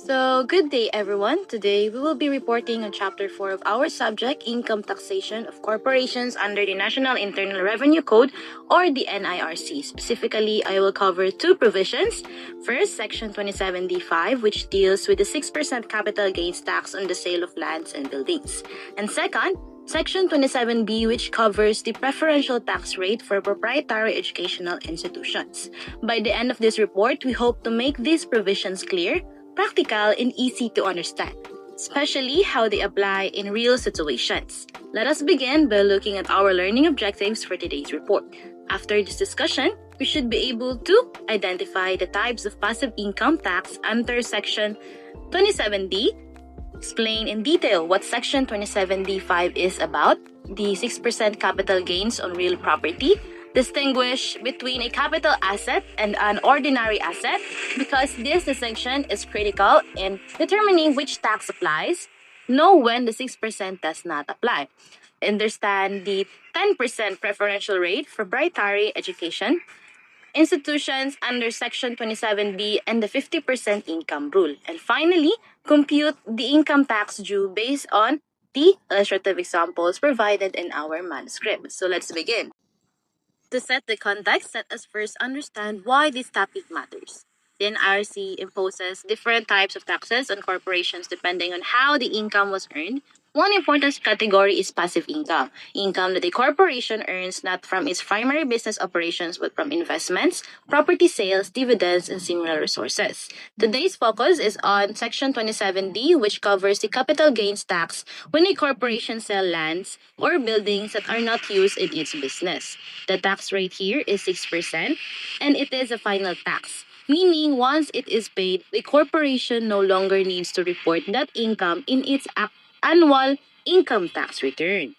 So, good day everyone. Today we will be reporting on Chapter 4 of our subject, Income Taxation of Corporations under the National Internal Revenue Code or the NIRC. Specifically, I will cover two provisions. First, Section 27D5, which deals with the 6% capital gains tax on the sale of lands and buildings. And second, Section 27B, which covers the preferential tax rate for proprietary educational institutions. By the end of this report, we hope to make these provisions clear, practical, and easy to understand, especially how they apply in real situations. Let us begin by looking at our learning objectives for today's report. After this discussion, we should be able to identify the types of passive income tax under Section 27D, explain in detail what Section 27D5 is about, the 6% capital gains on real property, distinguish between a capital asset and an ordinary asset because this distinction is critical in determining which tax applies, know when the 6% does not apply, understand the 10% preferential rate for proprietary education, institutions under Section 27B and the 50% income rule. And finally, compute the income tax due based on the illustrative examples provided in our manuscript. So let's begin. To set the context, let us first understand why this topic matters. The NIRC imposes different types of taxes on corporations depending on how the income was earned. One important category is passive income that a corporation earns not from its primary business operations but from investments, property sales, dividends, and similar resources. Today's focus is on Section 27D, which covers the capital gains tax when a corporation sells lands or buildings that are not used in its business. The tax rate here is 6%, and it is a final tax, meaning once it is paid, the corporation no longer needs to report that income in its annual income tax return.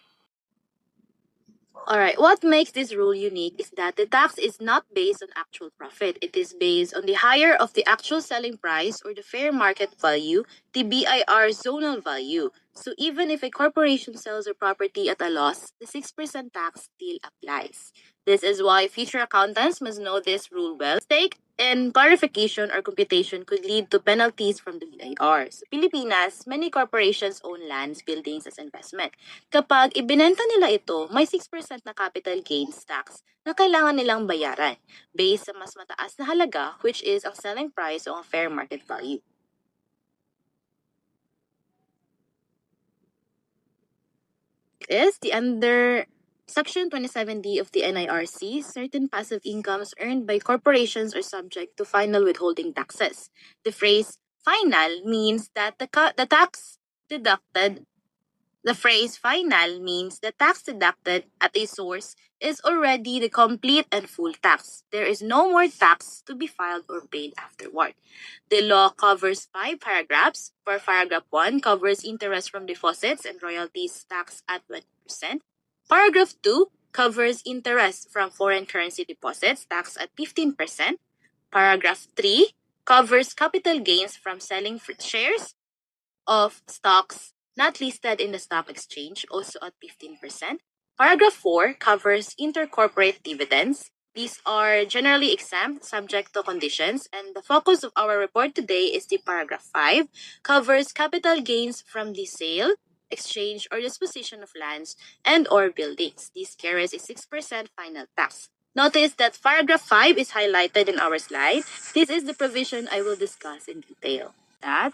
Alright, what makes this rule unique is that the tax is not based on actual profit. It is based on the higher of the actual selling price or the fair market value, the BIR zonal value. So even if a corporation sells a property at a loss, the 6% tax still applies. This is why future accountants must know this rule well. Mistake in clarification or computation could lead to penalties from the BIR. Sa Pilipinas, many corporations own lands, buildings as investment. Kapag ibinenta nila ito, may 6% na capital gains tax na kailangan nilang bayaran based sa mas mataas na halaga, which is ang selling price o ang fair market value. Is the under Section 27D of the NIRC, certain passive incomes earned by corporations are subject to final withholding taxes. The phrase final means that the tax deducted The phrase final means the tax deducted at a source is already the complete and full tax. There is no more tax to be filed or paid afterward. The law covers 5 paragraphs. For paragraph 1 covers interest from deposits and royalties tax at 20%. Paragraph 2 covers interest from foreign currency deposits tax at 15%. Paragraph 3 covers capital gains from selling shares of stocks not listed in the stock exchange, also at 15%. Paragraph 4 covers intercorporate dividends. These are generally exempt, subject to conditions, and the focus of our report today is the paragraph 5, covers capital gains from the sale, exchange, or disposition of lands and or buildings. This carries a 6% final tax. Notice that paragraph 5 is highlighted in our slide. This is the provision I will discuss in detail.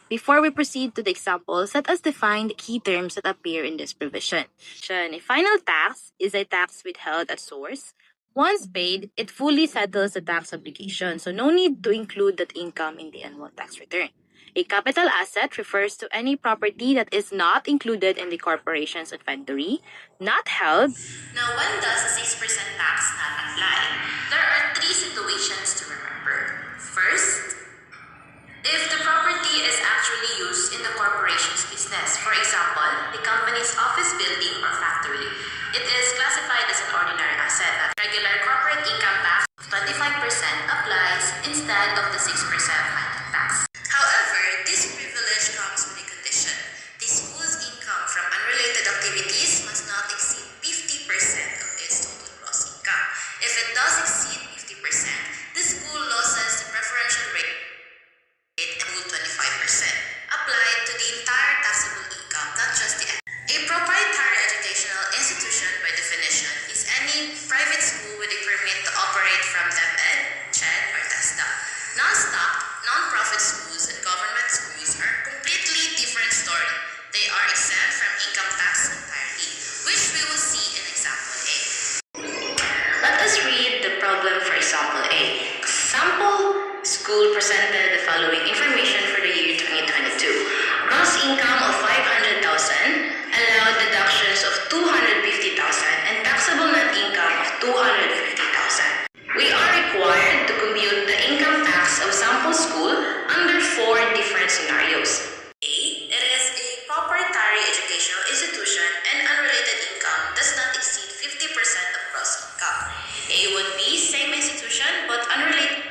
Before we proceed to the examples, let us define the key terms that appear in this provision. A final tax is a tax withheld at source. Once paid, it fully settles the tax obligation, so no need to include that income in the annual tax return. A capital asset refers to any property that is not included in the corporation's inventory, not held. Now, when does the 6% tax not apply? There are 3 situations to remember. First, if the property is actually used in the corporation's business, for example, the company's office building or factory, it is classified as an ordinary asset. Regular corporate income tax of 25% applies instead of the 6% final tax. However, this privilege comes with a condition. The school's income from unrelated activities must not exceed 50% of its total gross income. If it does exceed 50%, the school loses the preferential rate and 25%. schools are completely different story. They are exempt from income tax entirely, which we will see in example A. Let us read the problem for example A. Sample school presented the following information for the year 2022. Gross income of 500,000, allowed deductions of 250,000, and taxable net income of 250,000. We are required to compute the income tax of sample school under 4 different scenarios. A. It is a proprietary educational institution and unrelated income does not exceed 50% of gross income. A would be same institution but unrelated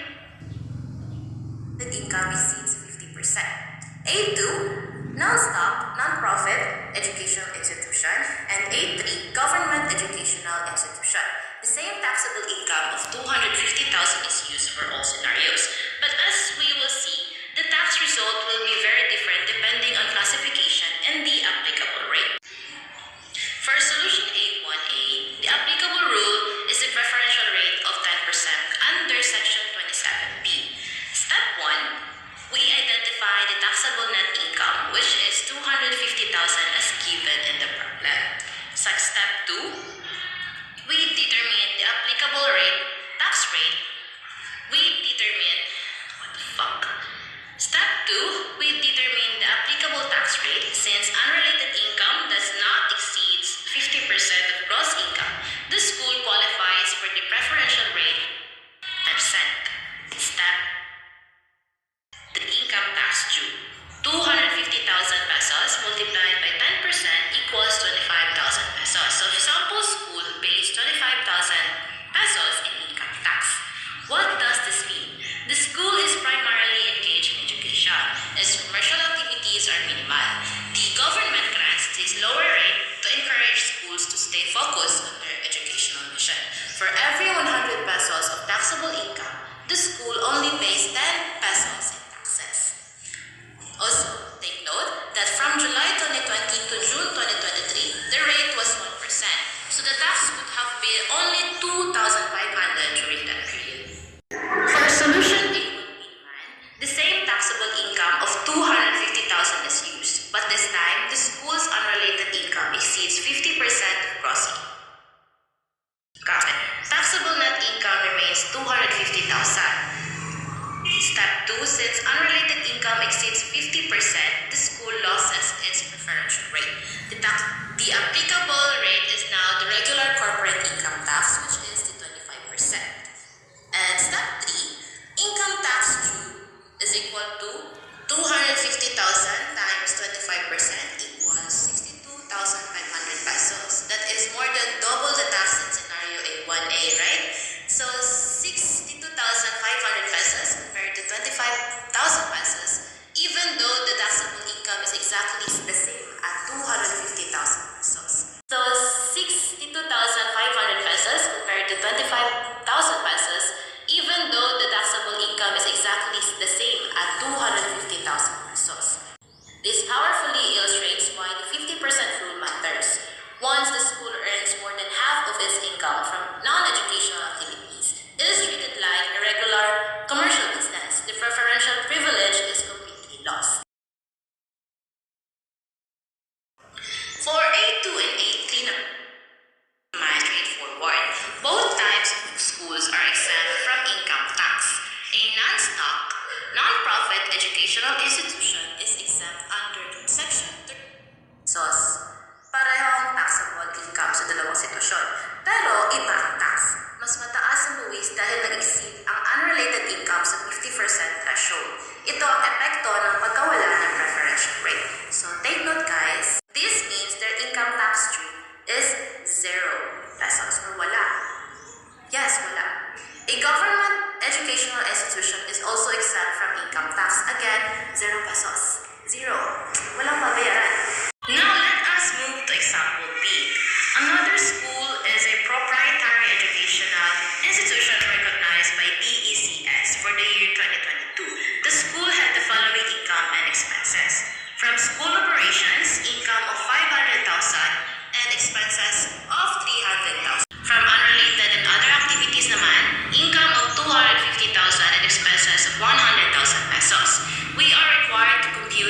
income exceeds 50%. A2, non-stock, non-profit educational institution, and A3, government educational institution. The same taxable income of 250,000 is used for all scenarios, but as we will see, the tax result will be very different depending on classification and the applicable rate. For solution A1A, the applicable rule is the preferential rate of 10% under section 27B. Step 1, we identify the taxable net income, which is 250,000 as given in the problem. Step 2, we determine the applicable rate, tax rate. Step 2, we determine the applicable tax rate since unrelated income does not exceed 50% of gross income. The school qualifies for the preferential rate 10%. Step, the income tax due. 250,000 pesos multiplied by 10% equals 25,000 pesos. So sample school pays 25,000 pesos in income tax. What does this mean? The school is primarily engaged in education, as commercial activities are minimal. The government grants this lower rate to encourage schools to stay focused on their educational mission. For every 100 pesos of taxable income, the school only pays 10 pesos in taxes. Also, take note that from July 2020 to June 2023, the rate was 1%, so the tax would have been only 2,500 during that period. For solution A, the same taxable income of 250,000 is used, but this time the school's unrelated income exceeds 50% of gross income. Taxable net income remains 250,000. Step 2, since unrelated income exceeds 50%, the school loses its preferential rate. The applicable rate is now the regular corporate income tax, which is the 25%. And step 3, income tax due is equal to 250,000 times 25% equals 62,500 pesos. That is more than double the tax in scenario A1A, right? So 62,500 pesos compared to 25,000 pesos, even though the taxable income is exactly the same at 250,000 pesos. So 62,500 pesos compared to 25,000 pesos, even though the taxable income is exactly the same at 250,000 pesos. This powerfully illustrates why the 50% rule matters. Once the school earns more than half of its income from non-educational activities, it is treated like a regular commercial business. The preferential privilege is completely lost. For A2 and A3 naman, straightforward. Both types of schools are exempt from income tax. A non-stock, non-profit educational institution is exempt under section 3. Parehong taxable income sa dalawang sitwasyon. Pero iba ang tax. Mas mataas ang buwis dahil nag-exceed ang unrelated income sa 50% threshold. Ito ang epekto ng pagkawala ng preferential rate. So take note guys, this means their income tax due is 0 pesos or wala. Yes, wala. A government educational institution is also exempt from income tax. Again, 0 pesos. 0. Walang babayaran. Now let us move to example B. Another school is a proprietary educational institution recognized by DECS for the year 2022. The school had the following income and expenses. From school operations, income of 500,000 and expenses of 300,000. From unrelated and other activities naman, income of 250,000 and expenses of 100,000 pesos. We are required to compute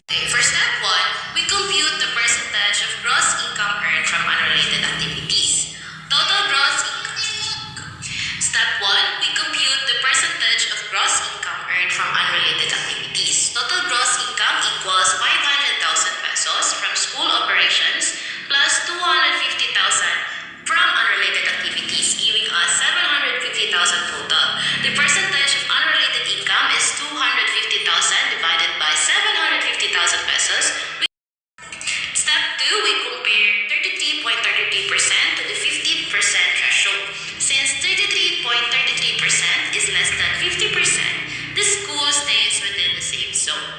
Okay, for step 1, we compute the percentage of gross income earned from unrelated activities. Total gross income. Step 1, we compute the percentage of gross income earned from unrelated activities. Total gross income equals 500,000 pesos from school operations plus 250,000 from unrelated activities, giving us 750,000 total. The percentage of unrelated income is 250,000 divided by 750,000 pesos. Step 2, we compare 33.33% to the 50% threshold. Since 33.33% is less than 50%, the school stays within the safe zone.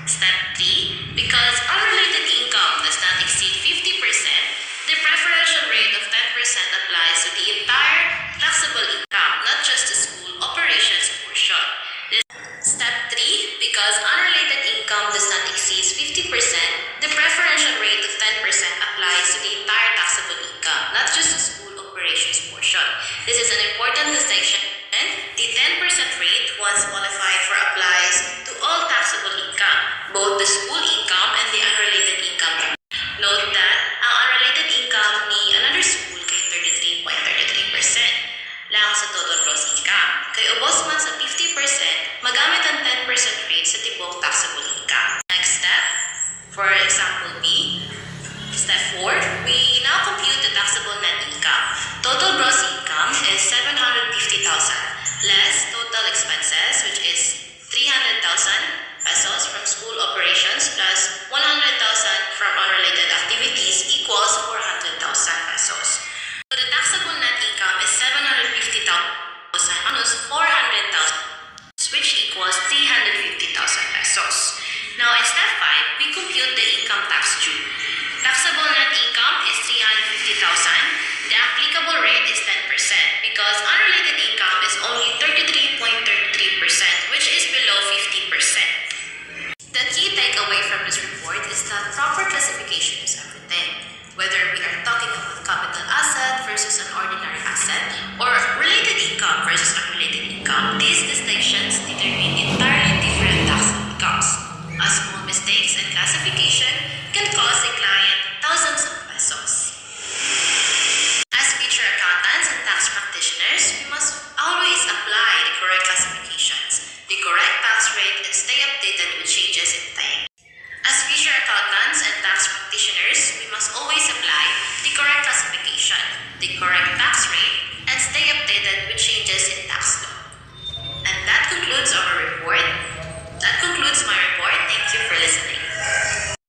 Step 3, because unrelated income does not exceed 50%, the preferential rate of 10% applies to the entire taxable income, not just the school operations portion. Step 3, because unrelated income does not exceed 50%, the preferential rate of 10% applies to the entire taxable income, not just the school operations portion. This is an important distinction. The 10% rate, once qualified for, applies to all taxable income, both the school income and the unrelated income. Note that ang unrelated income ni another school kay 33.33% lang sa total gross income. Kay ubos man sa 50%, magamit ang 10% rate sa tibok taxable income. Next step, for example B, step 4, we now compute the taxable net income. Total gross income is 750,000 less total expenses, which is 300,000 pesos from school operations plus 100,000 from unrelated activities equals 400,000 pesos. So the taxable net income is 750,000 minus 400,000, which equals 350,000 pesos. Now in step 5, we compute the income tax due. Taxable net income is 350,000. The applicable rate is 10% because unrelated income is only 33.33%, which is below 50%. The key takeaway from this report is that proper classification is everything. Whether we are talking about capital asset versus an ordinary asset or related income versus unrelated income, these distinctions determine entirely different tax outcomes. A small mistakes in classification can cost a client thousands of pesos. As future accountants and tax practitioners, we must always apply the correct classifications, the correct tax rate, and stay updated with changes in time. As future accountants and tax practitioners, we must always apply the correct classification, the correct tax rate, and stay updated with changes in tax law.